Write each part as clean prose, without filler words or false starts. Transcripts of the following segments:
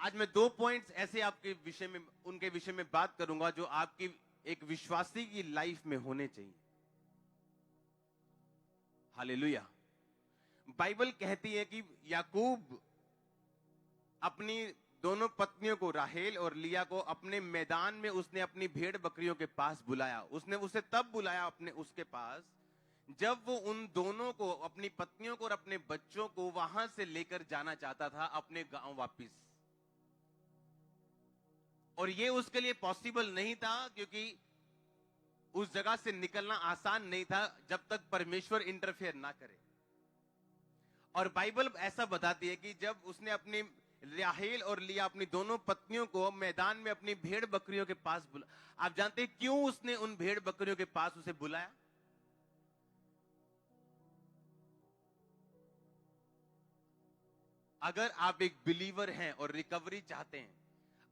आज मैं 2 पॉइंट्स ऐसे आपके विषय में, उनके विषय में बात करूंगा जो आपकी एक विश्वासी की लाइफ में होने चाहिए। हालेलुया। बाइबल कहती है कि याकूब अपनी दोनों पत्नियों को, राहेल और लिया को, अपने मैदान में उसने अपनी भेड़ बकरियों के पास बुलाया। उसने उसे तब बुलाया अपने उसके पास जब वो उन दोनों को, अपनी पत्नियों को और अपने बच्चों को वहां से लेकर जाना चाहता था अपने गांव वापिस। और ये उसके लिए पॉसिबल नहीं था क्योंकि उस जगह से निकलना आसान नहीं था जब तक परमेश्वर इंटरफेयर ना करे। और बाइबल ऐसा बताती है कि जब उसने अपनी राहेल और लिया, अपनी दोनों पत्नियों को मैदान में अपनी भेड़ बकरियों के पास आप जानते हैं क्यों उसने उन भेड़ बकरियों के पास उसे बुलाया? अगर आप एक बिलीवर हैं और रिकवरी चाहते हैं,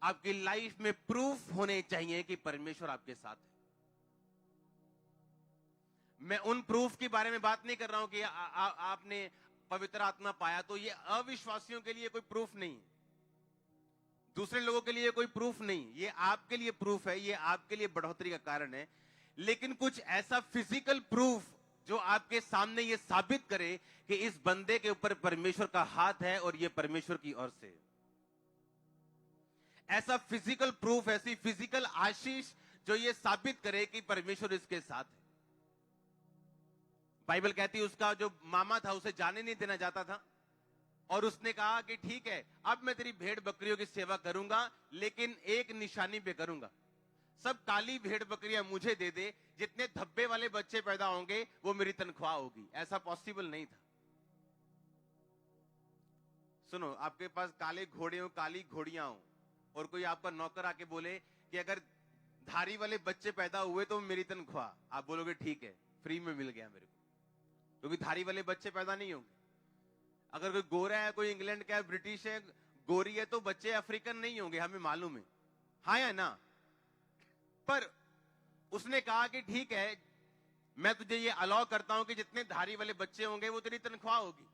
आपकी लाइफ में प्रूफ होने चाहिए कि परमेश्वर आपके साथ है। मैं उन प्रूफ के बारे में बात नहीं कर रहा हूं कि आपने पवित्र आत्मा पाया तो ये अविश्वासियों के लिए कोई प्रूफ नहीं, दूसरे लोगों के लिए कोई प्रूफ नहीं, ये आपके लिए प्रूफ है, ये आपके लिए बढ़ोतरी का कारण है। लेकिन कुछ ऐसा फिजिकल प्रूफ जो आपके सामने ये साबित करे कि इस बंदे के ऊपर परमेश्वर का हाथ है और ये परमेश्वर की ओर से, ऐसा फिजिकल प्रूफ, ऐसी फिजिकल आशीष जो ये साबित करे कि परमेश्वर इसके साथ है। बाइबल कहती है उसका जो मामा था उसे जाने नहीं देना चाहता था और उसने कहा कि ठीक है, अब मैं तेरी भेड़ बकरियों की सेवा करूंगा लेकिन एक निशानी पे करूंगा। सब काली भेड़ बकरियां मुझे दे दे, जितने धब्बे वाले बच्चे पैदा होंगे वो मेरी तनख्वाह होगी। ऐसा पॉसिबल नहीं था। सुनो, आपके पास काले घोड़े हो, काली घोड़ियां हो और कोई आपका नौकर आके बोले कि अगर धारी वाले बच्चे पैदा हुए तो मेरी तनख्वाह, आप बोलोगे ठीक है, फ्री में मिल गया मेरे को, क्योंकि धारी वाले बच्चे पैदा नहीं होंगे। अगर कोई गोरा है, कोई इंग्लैंड का है, ब्रिटिश है, गोरी है, तो बच्चे अफ्रीकन नहीं होंगे, हमें मालूम है, हाँ या ना? पर उसने कहा कि ठीक है, मैं तुझे ये अलाउ करता हूं कि जितने धारी वाले बच्चे होंगे वो तेरी तनख्वाह होगी।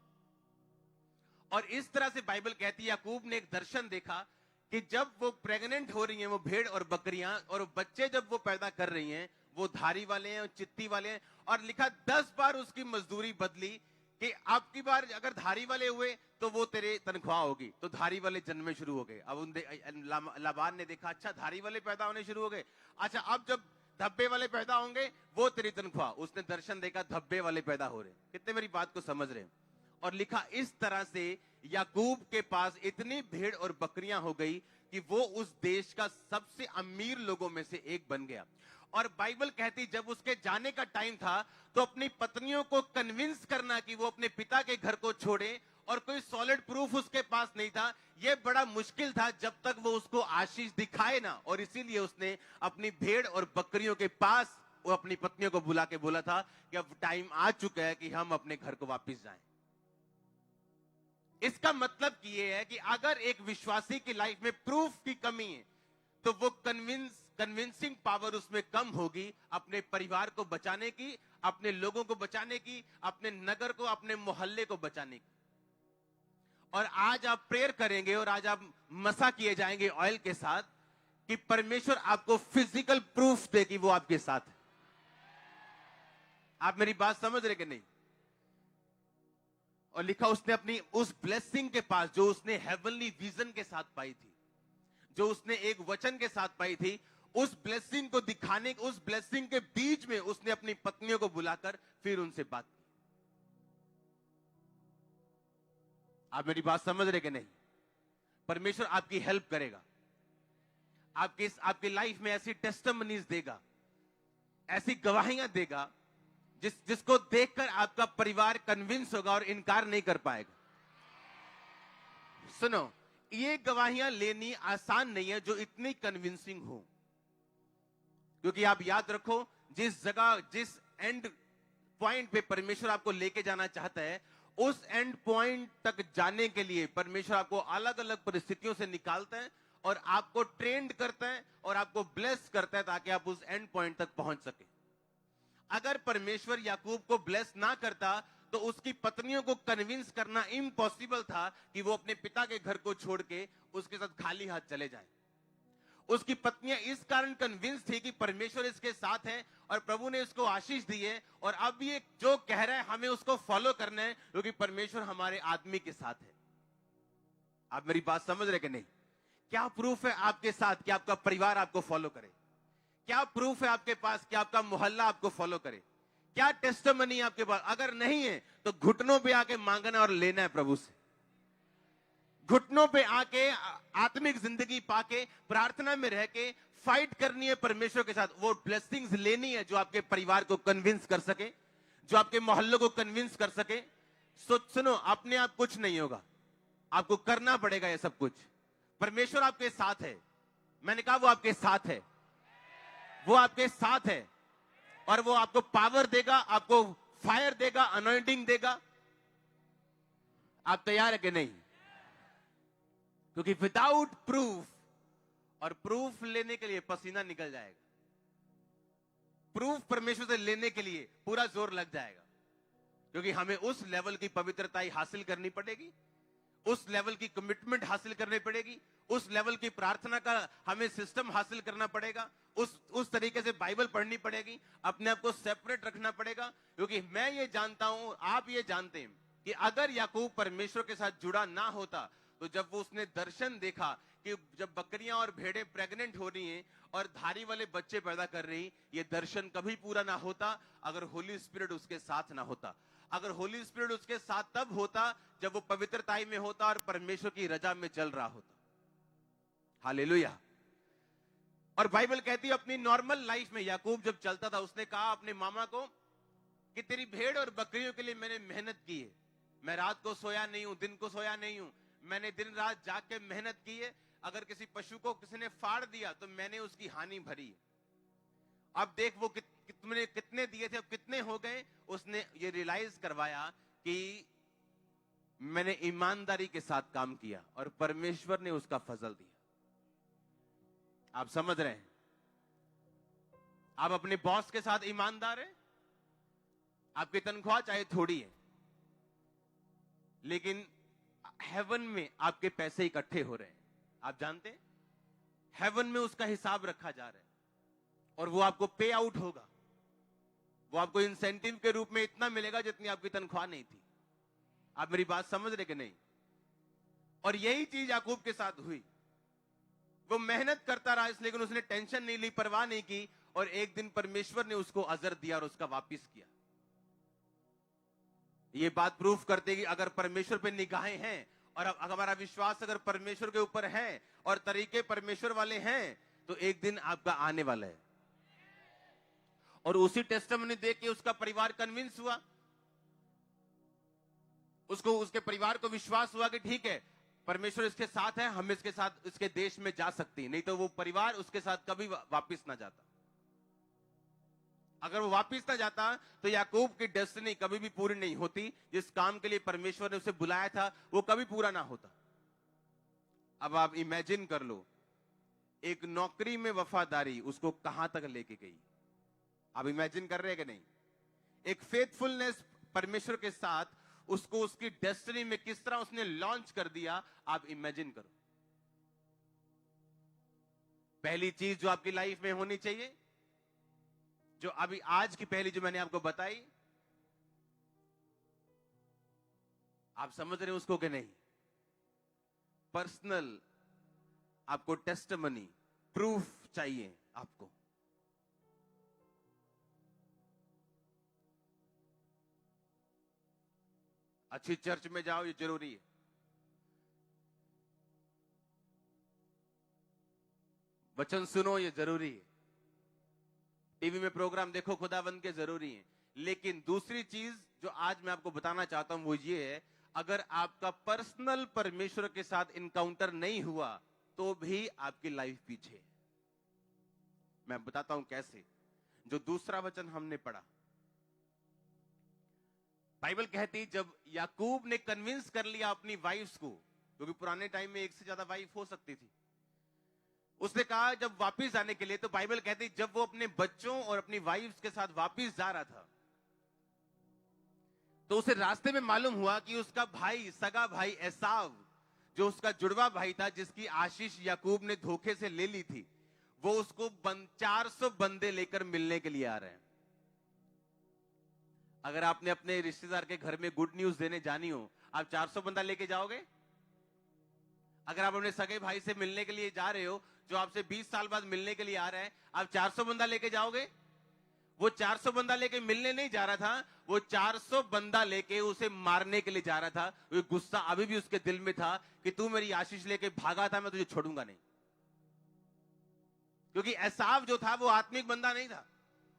और इस तरह से बाइबल कहती है याकूब ने एक दर्शन देखा कि जब वो प्रेग्नेंट हो रही हैं वो भेड़ और बकरियां, और बच्चे जब वो पैदा कर रही हैं वो धारी वाले हैं और चित्ती वाले हैं। और लिखा 10 बार उसकी मजदूरी बदली कि अब की बार अगर धारी वाले हुए तो वो तेरे तनख्वाह होगी। तो धारी वाले जन्मे शुरू हो गए। अब लाबान ने देखा, अच्छा धारी वाले पैदा होने शुरू हो गए, अच्छा अब जब धब्बे वाले पैदा होंगे वो तेरी तनख्वाह। उसने दर्शन देखा, धब्बे वाले पैदा हो रहे। कितने मेरी बात को समझ रहे हैं? और लिखा इस तरह से याकूब के पास इतनी भेड़ और बकरियां हो गई कि वो उस देश का सबसे अमीर लोगों में से एक बन गया। और बाइबल कहती जब उसके जाने का टाइम था तो अपनी पत्नियों को कन्विंस करना कि वो अपने पिता के घर को छोड़े, और कोई सॉलिड प्रूफ उसके पास नहीं था। यह बड़ा मुश्किल था जब तक वो उसको आशीष दिखाए ना। और इसीलिए उसने अपनी भेड़ और बकरियों के पास वो अपनी पत्नियों को बुला के बोला था कि अब टाइम आ चुका है कि हम अपने घर को वापस जाएं। इसका मतलब ये है कि अगर एक विश्वासी की लाइफ में प्रूफ की कमी है तो वो कन्विंसिंग पावर उसमें कम होगी अपने परिवार को बचाने की, अपने लोगों को बचाने की, अपने नगर को, अपने मोहल्ले को बचाने की। और आज आप प्रेयर करेंगे और आज आप मसा किए जाएंगे ऑयल के साथ कि परमेश्वर आपको फिजिकल प्रूफ दे कि वो आपके साथ है। आप मेरी बात समझ रहे कि नहीं? और लिखा उसने अपनी उस ब्लेसिंग के पास जो उसने हेवनली विजन के साथ पाई थी, जो उसने एक वचन के साथ पाई थी, उस ब्लेसिंग को दिखाने, उस ब्लेसिंग के बीच में उसने अपनी पत्नियों को बुलाकर फिर उनसे बात की। आप मेरी बात समझ रहे कि नहीं? परमेश्वर आपकी हेल्प करेगा, आपकी लाइफ में ऐसी टेस्टिमनीज देगा, ऐसी गवाहियां देगा जिसको देखकर आपका परिवार कन्विंस होगा और इनकार नहीं कर पाएगा। सुनो, ये गवाहियां लेनी आसान नहीं है जो इतनी कन्विंसिंग हो, क्योंकि आप याद रखो जिस जगह, जिस एंड पॉइंट पे परमेश्वर आपको लेके जाना चाहता है, उस एंड पॉइंट तक जाने के लिए परमेश्वर आपको अलग अलग परिस्थितियों से निकालता है और आपको ट्रेंड करता है और आपको ब्लेस करता है ताकि आप उस एंड पॉइंट तक पहुंच सके। अगर परमेश्वर याकूब को ब्लेस ना करता तो तो उसकी पत्नियों को कन्विंस करना इम्पॉसिबल था कि वो अपने पिता के घर को छोड़ के उसके साथ खाली हाथ चले जाएं। उसकी पत्नियां इस कारण कन्विंस थी कि परमेश्वर इसके साथ है और प्रभु ने इसको आशीष दी है, और अब ये जो कह रहा है हमें उसको फॉलो करना है, क्योंकि परमेश्वर हमारे आदमी के साथ है। आप मेरी बात समझ रहे कि नहीं? क्या प्रूफ है आपके साथ कि आपका परिवार आपको फॉलो करे? क्या प्रूफ है आपके पास कि आपका मोहल्ला आपको फॉलो करे? क्या टेस्टिमनी है आपके पास? अगर नहीं है तो घुटनों पे आके मांगना और लेना है प्रभु से। घुटनों पे आके आत्मिक जिंदगी पाके प्रार्थना में रह के फाइट करनी है परमेश्वर के साथ। वो ब्लेसिंग्स लेनी है जो आपके परिवार को कन्विंस कर सके, जो आपके मोहल्लों को कन्विंस कर सके। सुनो, अपने आप कुछ नहीं होगा, आपको करना पड़ेगा ये सब कुछ। परमेश्वर आपके साथ है। मैंने कहा वो आपके साथ है, वो आपके साथ है, और वो आपको पावर देगा, आपको फायर देगा, अनॉइंटिंग देगा। आप तैयार है कि नहीं? क्योंकि विदाउट प्रूफ, और प्रूफ लेने के लिए पसीना निकल जाएगा, प्रूफ परमेश्वर से लेने के लिए पूरा जोर लग जाएगा, क्योंकि हमें उस लेवल की पवित्रता हासिल करनी पड़ेगी, उस लेवल की कमिटमेंट हासिल करनी पड़ेगी, उस लेवल की प्रार्थना का हमें सिस्टम हासिल करना पड़ेगा, उस तरीके से बाइबल पढ़नी पड़ेगी, अपने आप को सेपरेट रखना पड़ेगा। क्योंकि मैं ये जानता हूं, आप ये जानते हैं कि अगर याकूब परमेश्वर के साथ जुड़ा ना होता, तो जब वो उसने दर्शन देखा कि जब बकरियां और भेड़ें प्रेग्नेंट हो रही हैं और धारी वाले बच्चे पैदा कर रही, ये दर्शन कभी पूरा ना होता अगर होली स्पिरिट उसके साथ ना होता। अगर होली स्पिरिट उसके साथ तब होता जब वो पवित्रताई में होता और परमेश्वर की रजा में चल रहा होता। हालेलुया। और बाइबल कहती है अपनी नॉर्मल लाइफ में याकूब जब चलता था, उसने कहा अपने मामा को कि तेरी भेड़ और बकरियों के लिए मैंने मेहनत की है, मैं रात को सोया नहीं हूं, दिन को सोया नहीं हूं, मैंने दिन रात जाग के मेहनत की है। अगर किसी पशु को किसी ने फाड़ दिया तो मैंने उसकी हानि भरी है। अब देख वो तुमने कितने दिए थे, अब कितने हो गए। उसने ये रियलाइज करवाया कि मैंने ईमानदारी के साथ काम किया और परमेश्वर ने उसका फजल दिया। आप समझ रहे हैं? आप अपने बॉस के साथ ईमानदार हैं, आपकी तनख्वाह चाहे थोड़ी है, लेकिन हेवन में आपके पैसे इकट्ठे हो रहे हैं। आप जानते हैं हेवन में उसका हिसाब रखा जा रहा है और वो आपको पे आउट होगा, वो आपको इंसेंटिव के रूप में इतना मिलेगा जितनी आपकी तनख्वाह नहीं थी। आप मेरी बात समझ रहे कि नहीं? और यही चीज याकूब के साथ हुई। वो मेहनत करता रहा, लेकिन उसने टेंशन नहीं ली, परवाह नहीं की, और एक दिन परमेश्वर ने उसको अजर दिया और उसका वापिस किया। ये बात प्रूफ करते कि अगर परमेश्वर पे निगाहें हैं और हमारा विश्वास अगर परमेश्वर के ऊपर है और तरीके परमेश्वर वाले हैं, तो एक दिन आपका आने वाला है। और उसी टेस्टिमनी देख के उसका परिवार कन्विंस हुआ, उसको उसके परिवार को विश्वास हुआ कि ठीक है परमेश्वर इसके साथ है, हम इसके साथ इसके देश में जा सकते हैं। नहीं तो वो परिवार उसके साथ कभी वापिस ना जाता। अगर वो वापिस ना जाता तो याकूब की डेस्टिनी कभी भी पूरी नहीं होती। जिस काम के लिए परमेश्वर ने उसे बुलाया था वो कभी पूरा ना होता। अब आप इमेजिन कर लो, एक नौकरी में वफादारी उसको कहां तक लेके गई। आप इमेजिन कर रहे हैं कि नहीं? एक फेथफुलनेस परमेश्वर के साथ उसको उसकी डेस्टिनी में किस तरह उसने लॉन्च कर दिया। आप इमेजिन करो। पहली चीज जो आपकी लाइफ में होनी चाहिए, जो अभी आज की पहली जो मैंने आपको बताई, आप समझ रहे हो उसको कि नहीं? पर्सनल आपको टेस्टिमनी, प्रूफ चाहिए आपको। अच्छी चर्च में जाओ, ये जरूरी है। वचन सुनो, ये जरूरी है। टीवी में प्रोग्राम देखो खुदावंद के, जरूरी है। लेकिन दूसरी चीज जो आज मैं आपको बताना चाहता हूं वो ये है, अगर आपका पर्सनल परमेश्वर के साथ इनकाउंटर नहीं हुआ तो भी आपकी लाइफ पीछे है। मैं बताता हूं कैसे। जो दूसरा वचन हमने पढ़ा, बाइबल कहती जब याकूब ने कन्विंस कर लिया अपनी वाइफ्स को, क्योंकि पुराने टाइम में एक से ज्यादा वाइफ हो सकती थी, उसने कहा जब वापिस जाने के लिए, तो बाइबल कहती जब वो अपने बच्चों और अपनी वाइफ्स के साथ वापिस जा रहा था तो उसे रास्ते में मालूम हुआ कि उसका भाई, सगा भाई एसाव, जो उसका जुड़वा भाई था, जिसकी आशीष याकूब ने धोखे से ले ली थी, वो उसको 400 बंदे लेकर मिलने के लिए आ रहे हैं। अगर आपने अपने रिश्तेदार के घर में गुड न्यूज देने जानी हो, आप 400 बंदा लेके जाओगे? अगर आप अपने सगे भाई से मिलने के लिए जा रहे हो, जो आपसे 20 साल बाद मिलने के लिए आ रहा है, आप 400 बंदा लेके जाओगे? वो 400 बंदा लेके मिलने नहीं जा रहा था, वो 400 बंदा लेके उसे मारने के लिए जा रहा था। वो गुस्सा अभी भी उसके दिल में था कि तू मेरी आशीष लेके भागा था, मैं तुझे छोड़ूंगा नहीं। क्योंकि एसाव जो था वो आत्मिक बंदा नहीं था।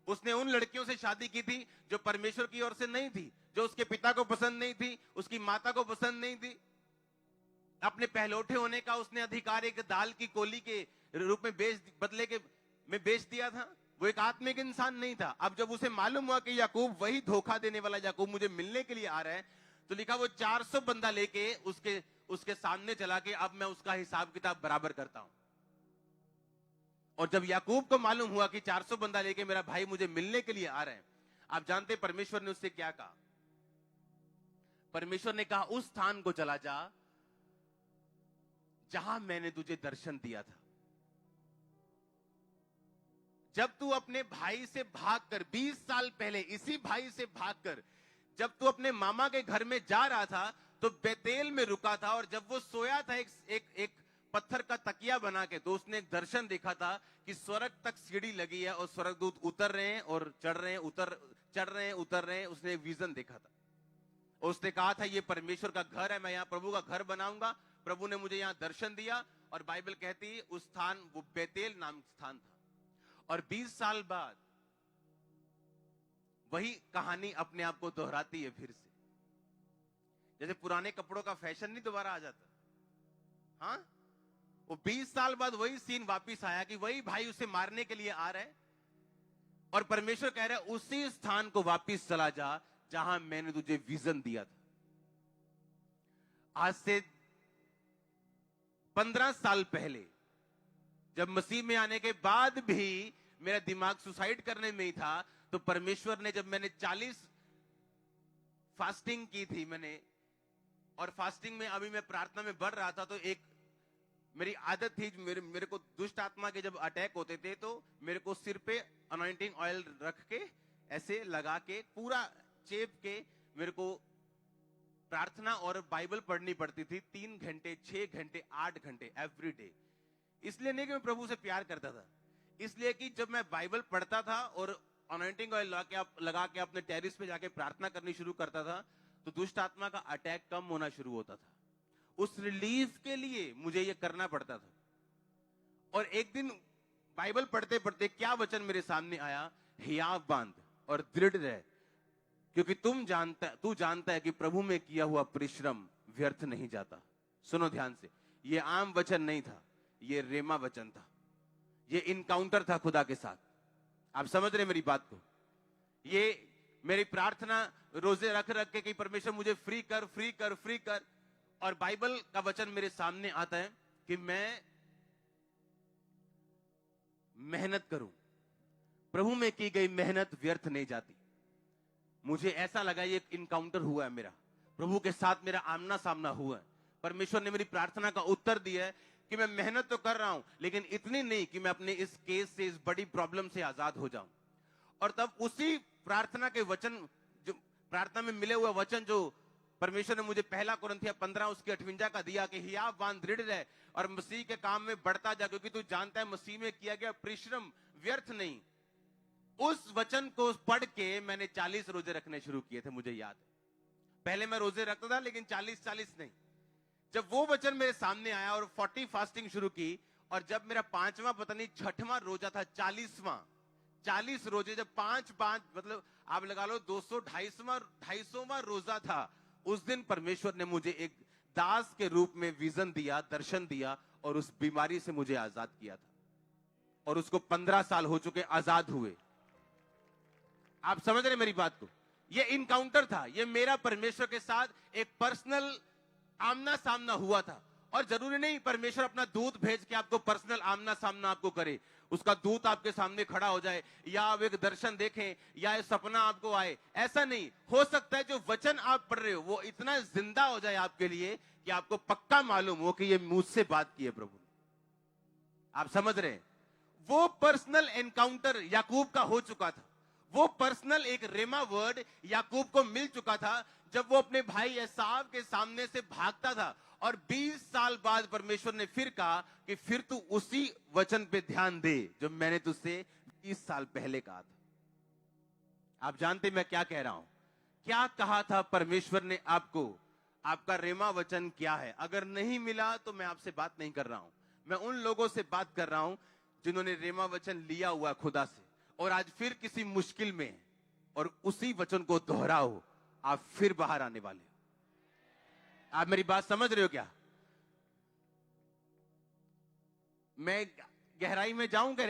उसने उन लड़कियों से शादी की थी जो परमेश्वर की ओर से नहीं थी, जो उसके पिता को पसंद नहीं थी, उसकी माता को पसंद नहीं थी। अपने पहलौठे होने का उसने अधिकार एक दाल की कोली के रूप में बदले में बेच दिया था। वो एक आत्मिक इंसान नहीं था। अब जब उसे मालूम हुआ कि याकूब, वही धोखा देने वाला याकूब, मुझे मिलने के लिए आ रहा है, तो लिखा वो 400 बंदा लेके उसके सामने चला के अब मैं उसका हिसाब किताब बराबर करता हूं। और जब याकूब को मालूम हुआ कि 400 बंदा लेके मेरा भाई मुझे मिलने के लिए आ रहे हैं, आप जानते परमेश्वर ने उससे क्या कहा? परमेश्वर ने कहा, उस स्थान को चला जा जहां मैंने तुझे दर्शन दिया था। जब तू अपने भाई से भागकर 20 साल पहले, इसी भाई से भागकर जब तू अपने मामा के घर में जा रहा था, तो बेतेल में रुका था, और जब वो सोया था एक पत्थर का तकिया बना के, तो उसने एक दर्शन देखा था कि स्वर्ग तक सीढ़ी लगी है और स्वर्गदूत उतर रहे हैं और चढ़ रहे हैं, चढ़ रहे हैं, उतर रहे हैं। उसने एक विजन देखा था। उसने कहा था, ये परमेश्वर का घर है, मैं यहां प्रभु का घर बनाऊंगा। प्रभु ने मुझे यहां दर्शन दिया, और बाइबल कहती है उस स्थान, वो बेतेल नाम स्थान था। और 20 साल बाद वही कहानी अपने आप को दोहराती है फिर से। जैसे पुराने कपड़ों का फैशन नहीं दोबारा आ जाता, हाँ, वो 20 साल बाद वही सीन वापिस आया कि वही भाई उसे मारने के लिए आ रहे हैं, और परमेश्वर कह रहा है उसी स्थान को वापिस चला जा जहां मैंने तुझे विजन दिया था। आज से 15 साल पहले, जब मसीह में आने के बाद भी मेरा दिमाग सुसाइड करने में ही था, तो परमेश्वर ने, जब मैंने 40 फास्टिंग की थी मैंने, और फास्टिंग में अभी मैं प्रार्थना में बढ़ रहा था, तो एक मेरी आदत थी, मेरे को दुष्ट आत्मा के जब अटैक होते थे, तो मेरे को सिर पे अनॉइंटिंग ऑयल रख के ऐसे लगा के पूरा चेप के मेरे को प्रार्थना और बाइबल पढ़नी पड़ती थी। 3 घंटे, 6 घंटे, 8 घंटे एवरी डे। इसलिए नहीं कि मैं प्रभु से प्यार करता था, इसलिए कि जब मैं बाइबल पढ़ता था और अनॉइंटिंग ऑयल लगा के अपने टेरिस पे जाके प्रार्थना करनी शुरू करता था, तो दुष्ट आत्मा का अटैक कम होना शुरू होता था। उस रिलीफ के लिए मुझे ये करना पड़ता था। और एक दिन बाइबल पढ़ते पढ़ते क्या वचन मेरे सामने आया, हियाव बांध और दृढ़ रह, क्योंकि तू जानता है कि प्रभु में किया हुआ परिश्रम व्यर्थ नहीं जाता। सुनो ध्यान से, ये आम वचन नहीं था, ये रेमा वचन था, ये इनकाउंटर था खुदा के साथ। आप समझ रहे मेरी बात को? ये मेरी प्रार्थना रोजे रख रख के कि परमेश्वर मुझे फ्री कर, फ्री कर, फ्री कर। और बाइबल का वचन मेरे सामने आता है कि मैं मेहनत करूं, प्रभु में की गई मेहनत व्यर्थ नहीं जाती। मुझे ऐसा लगा ये इनकाउंटर हुआ है मेरा, प्रभु के साथ मेरा आमना सामना हुआ है। परमेश्वर ने मेरी प्रार्थना का उत्तर दिया है कि मैं मेहनत तो कर रहा हूं, लेकिन इतनी नहीं कि मैं अपने इस केस से, इस बड़ी प्रॉब्लम से आजाद हो जाऊं। और तब उसी प्रार्थना के वचन, जो प्रार्थना में मिले हुए वचन, जो परमेश्वर ने मुझे 1 कुरिन्थियों 15 उसके 58 का दिया कि हियाव बांध, दृढ़ रह और मसीह के काम में बढ़ता जा, क्योंकि तू जानता है मसीह में किया गया परिश्रम व्यर्थ नहीं। उस वचन को पढ़ के मैंने 40 रोजे रखने शुरू किए थे, मुझे याद है। पहले मैं रोजे रखता था, लेकिन 40 नहीं। जब वो वचन मेरे सामने आया और 40 फास्टिंग शुरू की, और जब मेरा 5वां पता नहीं 6वां रोजा था, 40 रोजे, जब 5 मतलब आप लगा लो 250वां रोजा था, उस दिन परमेश्वर ने मुझे एक दास के रूप में विजन दिया, दर्शन दिया, और उस बीमारी से मुझे आजाद किया था। और उसको 15 साल हो चुके आजाद हुए। आप समझ रहे मेरी बात को? ये इनकाउंटर था, ये मेरा परमेश्वर के साथ एक पर्सनल आमना सामना हुआ था। और जरूरी नहीं परमेश्वर अपना दूत भेज के आपको पर्सनल आमना सामना आपको करे, उसका दूत आपके सामने खड़ा हो जाए, या आप एक दर्शन देखें, या एक सपना आपको आए। ऐसा नहीं हो सकता है। जो वचन आप पढ़ रहे हो वो इतना जिंदा हो जाए आपके लिए कि आपको पक्का मालूम हो कि ये मुझसे बात की है प्रभु ने। आप समझ रहे हैं? वो पर्सनल एनकाउंटर याकूब का हो चुका था। वो पर्सनल एक रेमा वर्ड याकूब को मिल चुका था जब वो अपने भाई एसाव के सामने से भागता था, और 20 साल बाद परमेश्वर ने फिर कहा कि फिर तू उसी वचन पे ध्यान दे जो मैंने तुझसे 20 साल पहले कहा था। आप जानते मैं क्या कह रहा हूं? क्या कहा था परमेश्वर ने आपको? आपका रेमा वचन क्या है? अगर नहीं मिला तो मैं आपसे बात नहीं कर रहा हूं। मैं उन लोगों से बात कर रहा हूं जिन्होंने रेमा वचन लिया हुआ खुदा से, और आज फिर किसी मुश्किल में है, और उसी वचन को दोहराओ, आप फिर बाहर आने वाले हो। आप मेरी बात समझ रहे हो क्या? मैं गहराई में जाऊं क्या?